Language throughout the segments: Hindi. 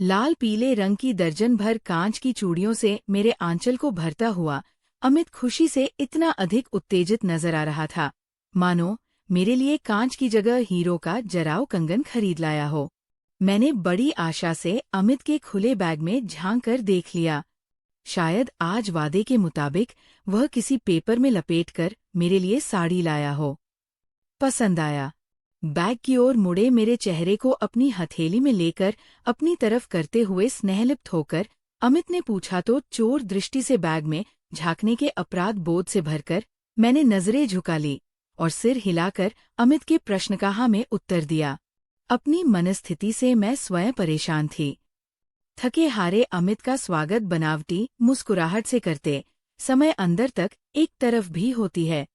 लाल पीले रंग की दर्जन भर कांच की चूड़ियों से मेरे आंचल को भरता हुआ अमित खुशी से इतना अधिक उत्तेजित नजर आ रहा था, मानो मेरे लिए कांच की जगह हीरो का जराव कंगन खरीद लाया हो। मैंने बड़ी आशा से अमित के खुले बैग में झांक कर देख लिया। शायद आज वादे के मुताबिक वह किसी पेपर में लपेटकर मेरे लिए साड़ी लाया हो। पसंद आया। बैग की ओर मुड़े मेरे चेहरे को अपनी हथेली में लेकर अपनी तरफ करते हुए स्नेहलिप्त होकर अमित ने पूछा तो चोर दृष्टि से बैग में झांकने के अपराध बोध से भरकर मैंने नजरें झुका ली और सिर हिलाकर अमित के प्रश्नकाहा में उत्तर दिया। अपनी मनस्थिति से मैं स्वयं परेशान थी। थके हारे अमित का स्वागत बनावटी मुस्कुराहट से करते समय अंदर तक एक तरफ भी होती है,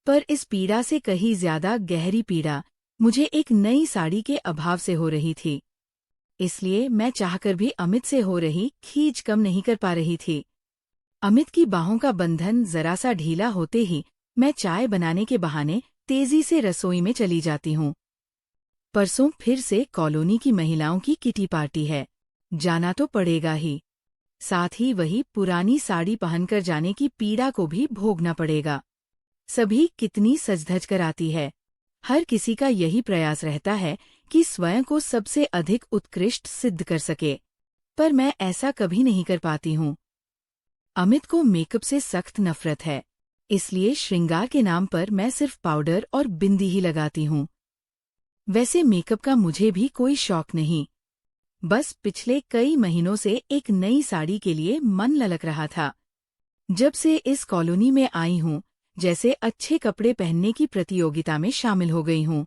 पर इस पीड़ा से कहीं ज्यादा गहरी पीड़ा मुझे एक नई साड़ी के अभाव से हो रही थी। इसलिए मैं चाहकर भी अमित से हो रही खींच कम नहीं कर पा रही थी। अमित की बाहों का बंधन जरा सा ढीला होते ही मैं चाय बनाने के बहाने तेजी से रसोई में चली जाती हूँ। परसों फिर से कॉलोनी की महिलाओं की किटी पार्टी है, जाना तो पड़ेगा ही। साथ ही वही पुरानी साड़ी पहनकर जाने की पीड़ा को भी भोगना पड़ेगा। सभी कितनी सज-धज कर आती है। हर किसी का यही प्रयास रहता है कि स्वयं को सबसे अधिक उत्कृष्ट सिद्ध कर सके, पर मैं ऐसा कभी नहीं कर पाती हूँ। अमित को मेकअप से सख्त नफरत है, इसलिए श्रृंगार के नाम पर मैं सिर्फ पाउडर और बिंदी ही लगाती हूँ। वैसे मेकअप का मुझे भी कोई शौक नहीं, बस पिछले कई महीनों से एक नई साड़ी के लिए मन ललक रहा था। जब से इस कॉलोनी में आई हूँ, जैसे अच्छे कपड़े पहनने की प्रतियोगिता में शामिल हो गई हूँ।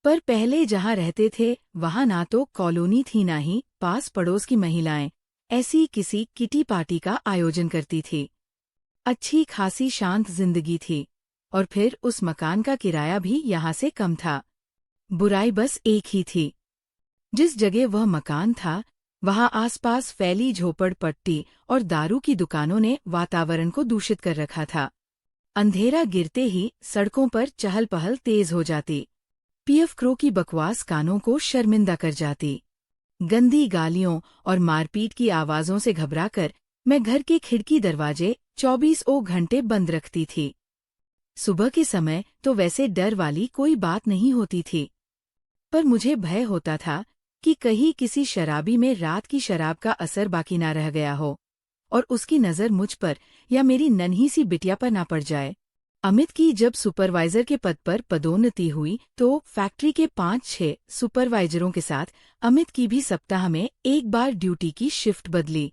पर पहले जहाँ रहते थे वहाँ ना तो कॉलोनी थी ना ही पास पड़ोस की महिलाएं ऐसी किसी किटी पार्टी का आयोजन करती थी। अच्छी खासी शांत जिंदगी थी, और फिर उस मकान का किराया भी यहाँ से कम था। बुराई बस एक ही थी, जिस जगह वह मकान था वहाँ आसपास फैली झोपड़पट्टी और दारू की दुकानों ने वातावरण को दूषित कर रखा था। अंधेरा गिरते ही सड़कों पर चहल पहल तेज हो जाती। पीएफ क्रो की बकवास कानों को शर्मिंदा कर जाती। गंदी गालियों और मारपीट की आवाजों से घबराकर मैं घर के खिड़की दरवाजे 24 घंटे बंद रखती थी। सुबह के समय तो वैसे डर वाली कोई बात नहीं होती थी, पर मुझे भय होता था कि कहीं किसी शराबी में रात की शराब का असर बाकी ना रह गया हो और उसकी नज़र मुझ पर या मेरी नन्ही सी बिटिया पर ना पड़ जाए। अमित की जब सुपरवाइजर के पद पर पदोन्नति हुई तो फैक्ट्री के 5-6 सुपरवाइजरों के साथ अमित की भी सप्ताह में एक बार ड्यूटी की शिफ्ट बदली।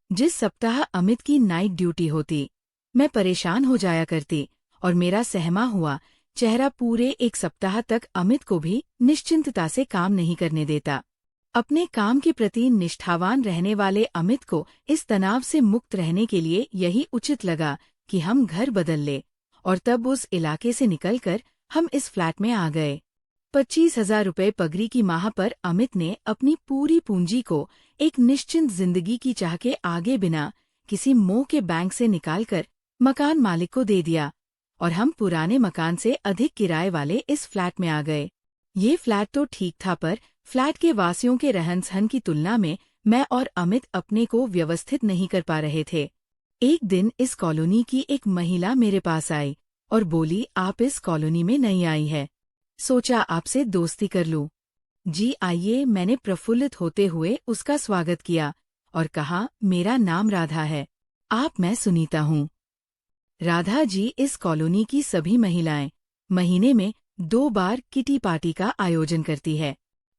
जिस सप्ताह अमित की नाइट ड्यूटी होती, मैं परेशान हो जाया करती और मेरा सहमा हुआ चेहरा पूरे एक सप्ताह तक अमित को भी निश्चिंतता से काम नहीं करने देता। अपने काम के प्रति निष्ठावान रहने वाले अमित को इस तनाव से मुक्त रहने के लिए यही उचित लगा कि हम घर बदल ले, और तब उस इलाके से निकलकर हम इस फ्लैट में आ गए। 25,000 रुपये पगड़ी की माह पर अमित ने अपनी पूरी पूंजी को एक निश्चिंत जिंदगी की चाह के आगे बिना किसी मोह के बैंक से निकालकर मकान मालिक को दे दिया, और हम पुराने मकान से अधिक किराए वाले इस फ्लैट में आ गए। ये फ्लैट तो ठीक था, पर फ्लैट के वासियों के रहन सहन की तुलना में मैं और अमित अपने को व्यवस्थित नहीं कर पा रहे थे। एक दिन इस कॉलोनी की एक महिला मेरे पास आई और बोली, आप इस कॉलोनी में नई आई है, सोचा आपसे दोस्ती कर लूं। जी आइए, मैंने प्रफुल्लित होते हुए उसका स्वागत किया और कहा, मेरा नाम राधा है, मैं सुनीता हूँ। राधा जी इस कॉलोनी की सभी महिलाएं महीने में 2 बार किटी पार्टी का आयोजन करती है।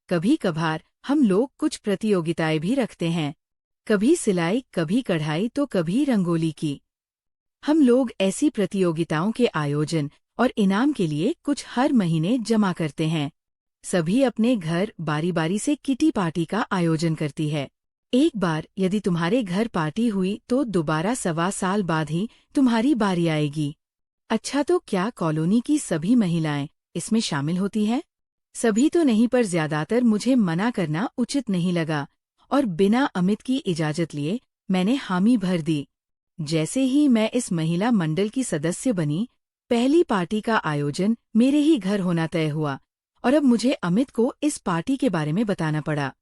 कभी कभार हम लोग कुछ प्रतियोगिताएं भी रखते हैं, कभी सिलाई, कभी कढ़ाई तो कभी रंगोली की। हम लोग ऐसी प्रतियोगिताओं के आयोजन और इनाम के लिए कुछ हर महीने जमा करते हैं। सभी अपने घर बारी बारी से किटी पार्टी का आयोजन करती है। एक बार यदि तुम्हारे घर पार्टी हुई तो दोबारा 1.25 साल बाद ही तुम्हारी बारी आएगी। अच्छा, तो क्या कॉलोनी की सभी महिलाएं इसमें शामिल होती हैं? सभी तो नहीं, पर ज्यादातर। मुझे मना करना उचित नहीं लगा और बिना अमित की इजाजत लिए मैंने हामी भर दी। जैसे ही मैं इस महिला मंडल की सदस्य बनी, पहली पार्टी का आयोजन मेरे ही घर होना तय हुआ और अब मुझे अमित को इस पार्टी के बारे में बताना पड़ा।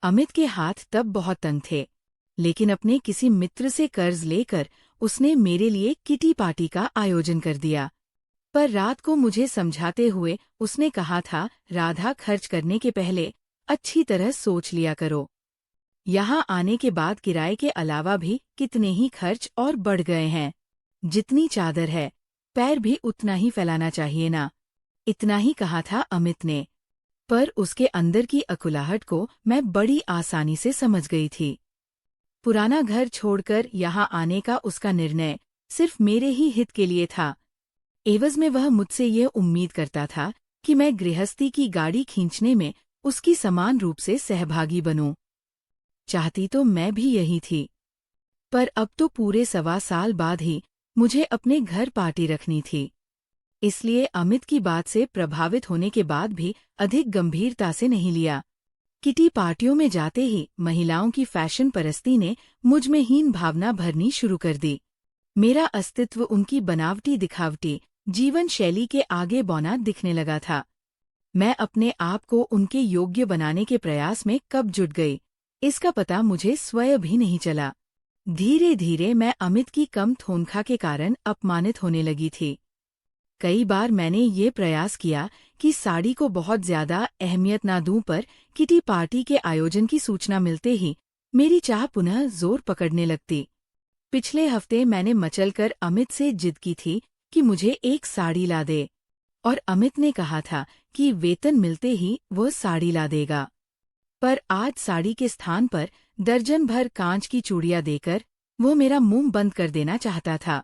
अमित के हाथ तब बहुत तंग थे, लेकिन अपने किसी मित्र से कर्ज लेकर उसने मेरे लिए किटी पार्टी का आयोजन कर दिया। पर रात को मुझे समझाते हुए उसने कहा था, राधा, खर्च करने के पहले अच्छी तरह सोच लिया करो। यहाँ आने के बाद किराए के अलावा भी कितने ही खर्च और बढ़ गए हैं। जितनी चादर है, पैर भी उतना ही फैलाना चाहिए ना। इतना ही कहा था अमित ने, पर उसके अंदर की अकुलाहट को मैं बड़ी आसानी से समझ गई थी। पुराना घर छोड़कर यहाँ आने का उसका निर्णय सिर्फ मेरे ही हित के लिए था। एवज में वह मुझसे ये उम्मीद करता था कि मैं गृहस्थी की गाड़ी खींचने में उसकी समान रूप से सहभागी बनूं। चाहती तो मैं भी यही थी, पर अब तो पूरे 1.25 साल बाद ही मुझे अपने घर पार्टी रखनी थी। इसलिए अमित की बात से प्रभावित होने के बाद भी अधिक गंभीरता से नहीं लिया। किटी पार्टियों में जाते ही महिलाओं की फैशन परस्ती ने मुझ में हीन भावना भरनी शुरू कर दी। मेरा अस्तित्व उनकी बनावटी दिखावटी जीवन शैली के आगे बौना दिखने लगा था। मैं अपने आप को उनके योग्य बनाने के प्रयास में कब जुट गई, इसका पता मुझे स्वयं भी नहीं चला। धीरे धीरे मैं अमित की कम थोनखा के कारण अपमानित होने लगी थी। कई बार मैंने ये प्रयास किया कि साड़ी को बहुत ज्यादा अहमियत ना दूं, पर किटी पार्टी के आयोजन की सूचना मिलते ही मेरी चाह पुनः जोर पकड़ने लगती। पिछले हफ्ते मैंने मचलकर अमित से जिद की थी कि मुझे एक साड़ी ला दे, और अमित ने कहा था कि वेतन मिलते ही वह साड़ी ला देगा। पर आज साड़ी के स्थान पर दर्जन भर कांच की चूड़ियां देकर वो मेरा मुंह बंद कर देना चाहता था।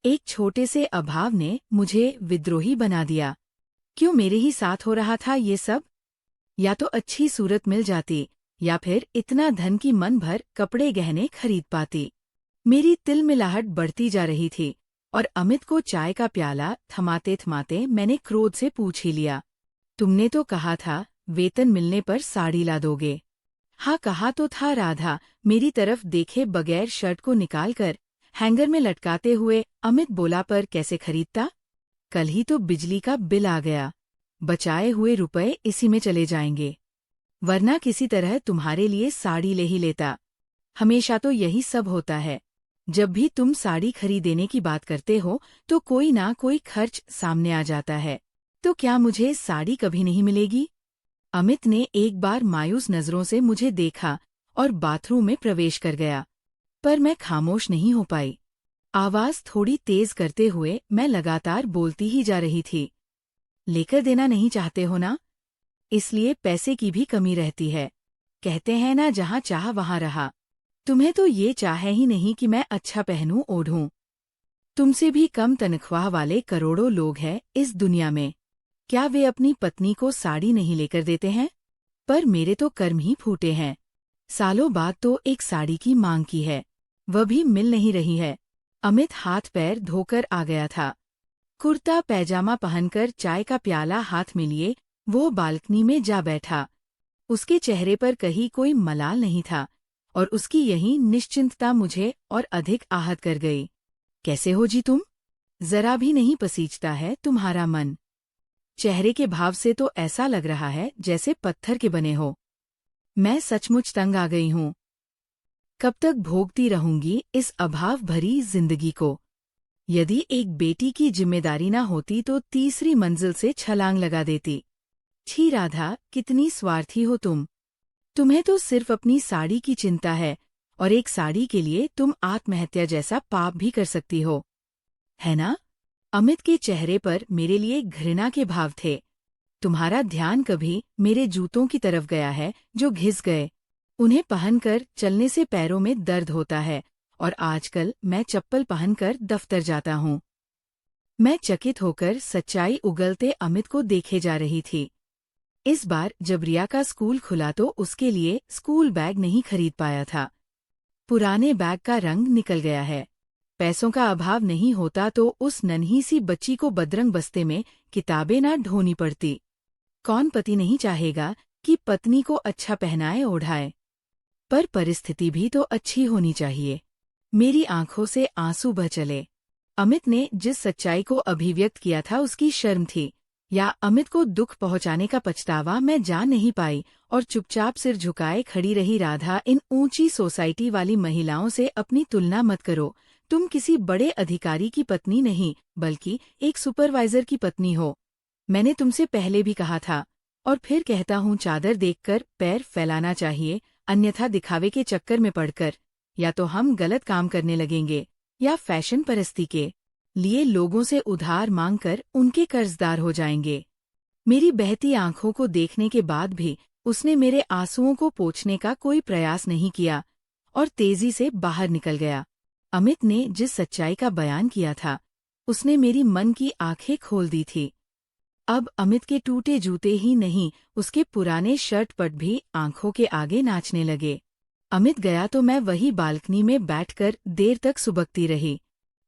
एक छोटे से अभाव ने मुझे विद्रोही बना दिया। क्यों मेरे ही साथ हो रहा था ये सब? या तो अच्छी सूरत मिल जाती, या फिर इतना धन की मन भर कपड़े गहने खरीद पाती। मेरी तिलमिलाहट बढ़ती जा रही थी, और अमित को चाय का प्याला थमाते थमाते मैंने क्रोध से पूछ ही लिया, तुमने तो कहा था वेतन मिलने पर साड़ी ला दोगे। हाँ, कहा तो था। राधा मेरी तरफ देखे बगैर शर्ट को निकालकर हैंगर में लटकाते हुए अमित बोला, पर कैसे खरीदता? कल ही तो बिजली का बिल आ गया, बचाए हुए रुपए इसी में चले जाएंगे, वरना किसी तरह तुम्हारे लिए साड़ी ले ही लेता। हमेशा तो यही सब होता है, जब भी तुम साड़ी खरीदेने की बात करते हो तो कोई ना कोई खर्च सामने आ जाता है। तो क्या मुझे साड़ी कभी नहीं मिलेगी? अमित ने एक बार मायूस नजरों से मुझे देखा और बाथरूम में प्रवेश कर गया, पर मैं खामोश नहीं हो पाई। आवाज थोड़ी तेज करते हुए मैं लगातार बोलती ही जा रही थी, लेकर देना नहीं चाहते हो ना, इसलिए पैसे की भी कमी रहती है। कहते हैं ना, जहाँ चाह वहाँ रहा। तुम्हें तो ये चाह ही नहीं कि मैं अच्छा पहनूं ओढ़ूं। तुमसे भी कम तनख्वाह वाले करोड़ों लोग हैं इस दुनिया में, क्या वे अपनी पत्नी को साड़ी नहीं लेकर देते हैं? पर मेरे तो कर्म ही फूटे हैं। सालों बाद तो एक साड़ी की मांग की है, वह भी मिल नहीं रही है। अमित हाथ पैर धोकर आ गया था। कुर्ता पैजामा पहनकर चाय का प्याला हाथ में लिए वो बालकनी में जा बैठा। उसके चेहरे पर कहीं कोई मलाल नहीं था, और उसकी यही निश्चिंतता मुझे और अधिक आहत कर गई। कैसे हो जी तुम? जरा भी नहीं पसीजता है तुम्हारा मन। चेहरे के भाव से तो ऐसा लग रहा है जैसे पत्थर के बने हो। मैं सचमुच तंग आ गई हूँ। कब तक भोगती रहूंगी इस अभाव भरी जिंदगी को? यदि एक बेटी की जिम्मेदारी ना होती तो तीसरी मंजिल से छलांग लगा देती। छी राधा, कितनी स्वार्थी हो तुम। तुम्हें तो सिर्फ अपनी साड़ी की चिंता है, और एक साड़ी के लिए तुम आत्महत्या जैसा पाप भी कर सकती हो, है ना? अमित के चेहरे पर मेरे लिए घृणा के भाव थे। तुम्हारा ध्यान कभी मेरे जूतों की तरफ गया है जो घिस गए? उन्हें पहनकर चलने से पैरों में दर्द होता है, और आजकल मैं चप्पल पहनकर दफ्तर जाता हूँ। मैं चकित होकर सच्चाई उगलते अमित को देखे जा रही थी। इस बार जब रिया का स्कूल खुला तो उसके लिए स्कूल बैग नहीं खरीद पाया था। पुराने बैग का रंग निकल गया है। पैसों का अभाव नहीं होता तो उस नन्ही सी बच्ची को बदरंग बस्ते में किताबें ना ढोनी पड़ती। कौन पति नहीं चाहेगा कि पत्नी को अच्छा पहनाए ओढ़ाए? पर परिस्थिति भी तो अच्छी होनी चाहिए। मेरी आंखों से आंसू बह चले। अमित ने जिस सच्चाई को अभिव्यक्त किया था उसकी शर्म थी, या अमित को दुख पहुंचाने का पछतावा मैं जान नहीं पाई, और चुपचाप सिर झुकाए खड़ी रही राधा। इन ऊंची सोसाइटी वाली महिलाओं से अपनी तुलना मत करो। तुम किसी बड़े अधिकारी की पत्नी नहीं, बल्कि एक सुपरवाइजर की पत्नी हो। मैंने तुमसे पहले भी कहा था, और फिर कहता हूँ, चादर देखकर पैर फैलाना चाहिए, अन्यथा दिखावे के चक्कर में पड़कर या तो हम गलत काम करने लगेंगे या फैशन परस्ती के लिए लोगों से उधार मांगकर उनके कर्जदार हो जाएंगे। मेरी बहती आंखों को देखने के बाद भी उसने मेरे आंसुओं को पोंछने का कोई प्रयास नहीं किया और तेजी से बाहर निकल गया। अमित ने जिस सच्चाई का बयान किया था, उसने मेरी मन की आंखें खोल दी थी। अब अमित के टूटे जूते ही नहीं, उसके पुराने शर्ट पट भी आंखों के आगे नाचने लगे। अमित गया तो मैं वही बालकनी में बैठकर देर तक सुबकती रही।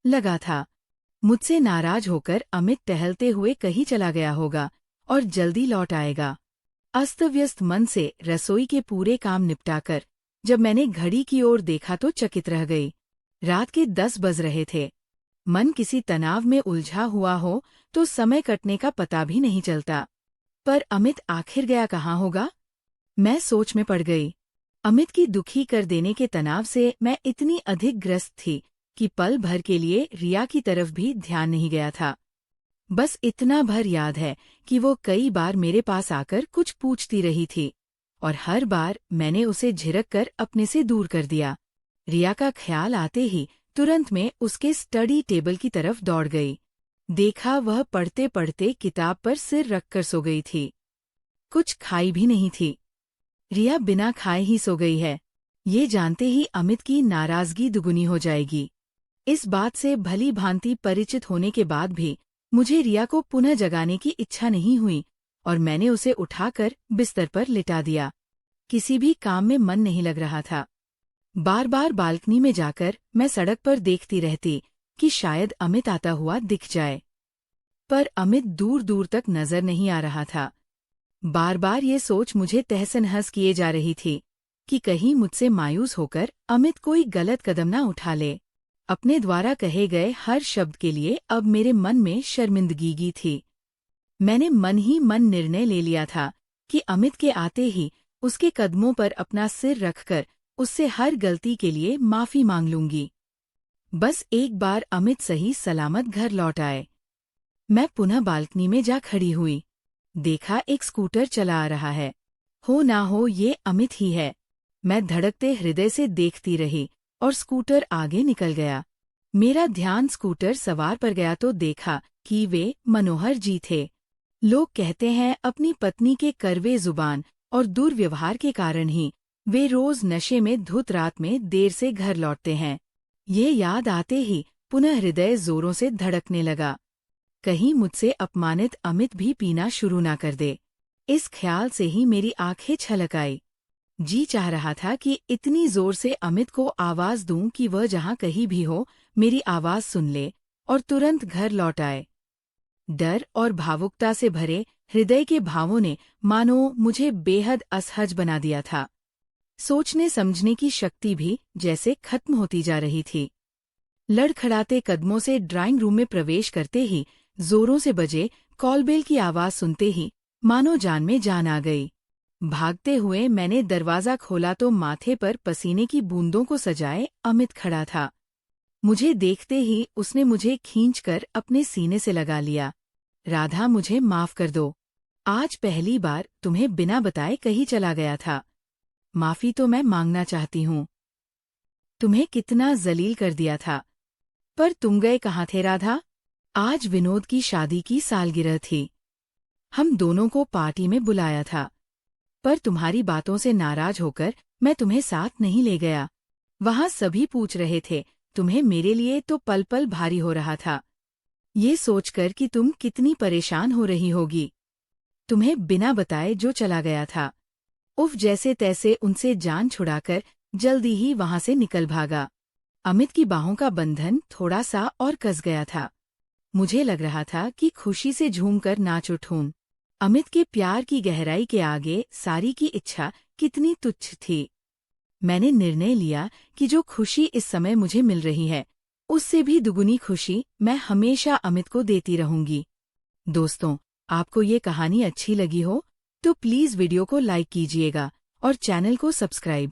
लगा था मुझसे नाराज होकर अमित टहलते हुए कहीं चला गया होगा और जल्दी लौट आएगा। अस्त व्यस्त मन से रसोई के पूरे काम निपटाकर जब मैंने घड़ी की ओर देखा तो चकित रह गई। रात के 10 बज रहे थे। मन किसी तनाव में उलझा हुआ हो तो समय कटने का पता भी नहीं चलता। पर अमित आखिर गया कहाँ होगा? मैं सोच में पड़ गई। अमित की दुखी कर देने के तनाव से मैं इतनी अधिक ग्रस्त थी कि पल भर के लिए रिया की तरफ भी ध्यान नहीं गया था। बस इतना भर याद है कि वो कई बार मेरे पास आकर कुछ पूछती रही थी और हर बार मैंने उसे झिड़क कर अपने से दूर कर दिया। रिया का ख्याल आते ही तुरंत मैं उसके स्टडी टेबल की तरफ दौड़ गई। देखा वह पढ़ते पढ़ते किताब पर सिर रखकर सो गई थी। कुछ खाई भी नहीं थी। रिया बिना खाए ही सो गई है, ये जानते ही अमित की नाराजगी दुगुनी हो जाएगी। इस बात से भली भांति परिचित होने के बाद भी मुझे रिया को पुनः जगाने की इच्छा नहीं हुई और मैंने उसे उठाकर बिस्तर पर लिटा दिया। किसी भी काम में मन नहीं लग रहा था। बार बार बालकनी में जाकर मैं सड़क पर देखती रहती कि शायद अमित आता हुआ दिख जाए, पर अमित दूर दूर तक नजर नहीं आ रहा था। बार बार ये सोच मुझे तहस-नहस किए जा रही थी कि कहीं मुझसे मायूस होकर अमित कोई गलत कदम न उठा ले। अपने द्वारा कहे गए हर शब्द के लिए अब मेरे मन में शर्मिंदगी थी। मैंने मन ही मन निर्णय ले लिया था कि अमित के आते ही उसके कदमों पर अपना सिर रखकर उससे हर गलती के लिए माफी मांग लूंगी। बस एक बार अमित सही सलामत घर लौट आए। मैं पुनः बालकनी में जा खड़ी हुई। देखा एक स्कूटर चला आ रहा है। हो ना हो ये अमित ही है। मैं धड़कते हृदय से देखती रही और स्कूटर आगे निकल गया। मेरा ध्यान स्कूटर सवार पर गया तो देखा कि वे मनोहर जी थे। लोग कहते हैं अपनी पत्नी के करवे जुबान और दुर्व्यवहार के कारण ही वे रोज नशे में धुत रात में देर से घर लौटते हैं। ये याद आते ही पुनः हृदय जोरों से धड़कने लगा। कहीं मुझसे अपमानित अमित भी पीना शुरू ना कर दे। इस ख्याल से ही मेरी आंखें छलक आई। जी चाह रहा था कि इतनी जोर से अमित को आवाज दूं कि वह जहां कहीं भी हो मेरी आवाज सुन ले और तुरंत घर लौट आए। डर और भावुकता से भरे हृदय के भावों ने मानो मुझे बेहद असहज बना दिया था। सोचने समझने की शक्ति भी जैसे खत्म होती जा रही थी। लड़खड़ाते कदमों से ड्राइंग रूम में प्रवेश करते ही जोरों से बजे कॉलबेल की आवाज सुनते ही मानो जान में जान आ गई। भागते हुए मैंने दरवाजा खोला तो माथे पर पसीने की बूंदों को सजाए अमित खड़ा था। मुझे देखते ही उसने मुझे खींचकर अपने सीने से लगा लिया। राधा, मुझे माफ कर दो। आज पहली बार तुम्हें बिना बताए कहीं चला गया था। माफी तो मैं मांगना चाहती हूँ। तुम्हें कितना जलील कर दिया था। पर तुम गए कहाँ थे राधा? आज विनोद की शादी की सालगिरह थी। हम दोनों को पार्टी में बुलाया था, पर तुम्हारी बातों से नाराज होकर मैं तुम्हें साथ नहीं ले गया। वहां सभी पूछ रहे थे, तुम्हें मेरे लिए तो पल पल भारी हो रहा था, ये सोचकर कि तुम कितनी परेशान हो रही होगी। तुम्हें बिना बताए जो चला गया था। उफ, जैसे तैसे उनसे जान छुड़ाकर जल्दी ही वहां से निकल भागा। अमित की बाहों का बंधन थोड़ा सा और कस गया था। मुझे लग रहा था कि खुशी से झूमकर नाच उठूं। अमित के प्यार की गहराई के आगे सारी की इच्छा कितनी तुच्छ थी। मैंने निर्णय लिया कि जो खुशी इस समय मुझे मिल रही है, उससे भी दुगुनी खुशी मैं हमेशा अमित को देती रहूंगी। दोस्तों, आपको ये कहानी अच्छी लगी हो तो प्लीज वीडियो को लाइक कीजिएगा और चैनल को सब्सक्राइब